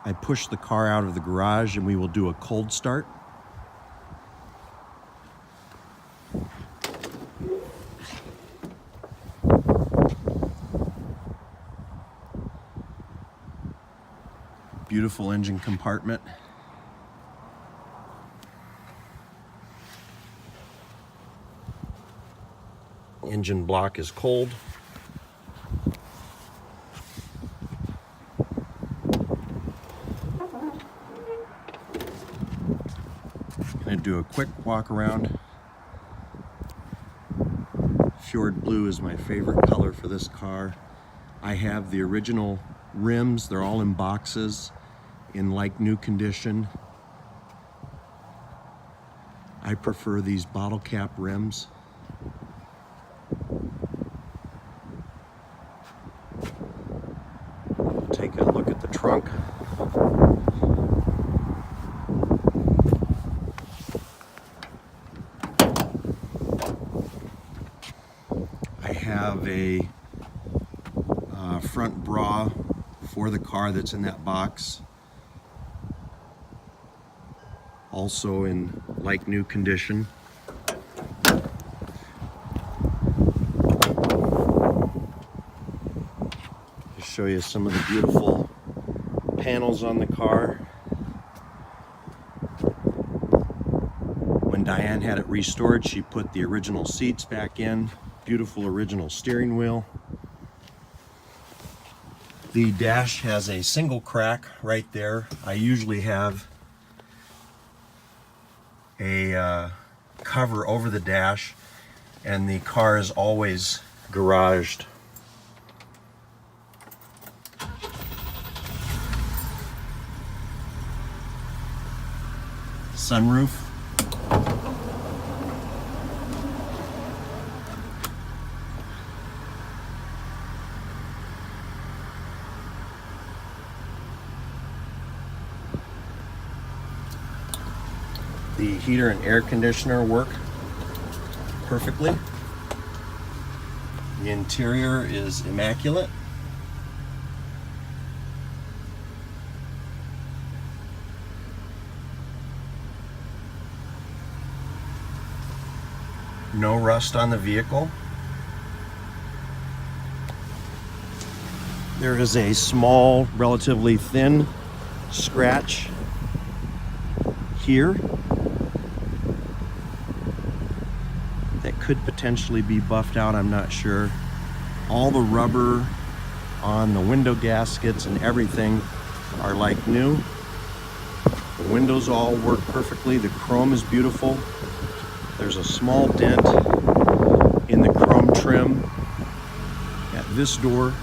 I push the car out of the garage and we will do a cold start. Beautiful engine compartment. Engine block is cold. Gonna do a quick walk around. Fjord blue is my favorite color for this car. I have the original rims. They're all in boxes in like new condition. I prefer these bottle cap rims. Take a look at the trunk. I have a front bra for the car that's in that box. Also in like new condition. Just show you some of the beautiful panels on the car. When Diane had it restored, she put the original seats back in. Beautiful original steering wheel. The dash has a single crack right there. I usually have a cover over the dash, and the car is always garaged. Sunroof. The heater and air conditioner work perfectly. The interior is immaculate. No rust on the vehicle. There is a small, relatively thin scratch here that could potentially be buffed out, I'm not sure. All the rubber on the window gaskets and everything are like new. The windows all work perfectly. The chrome is beautiful. There's a small dent in the chrome trim at this door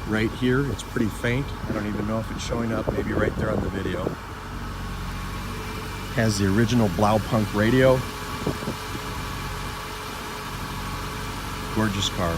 right here. It's pretty faint. I don't even know if it's showing up, maybe right there on the video. Has the original Blaupunk radio. Gorgeous car.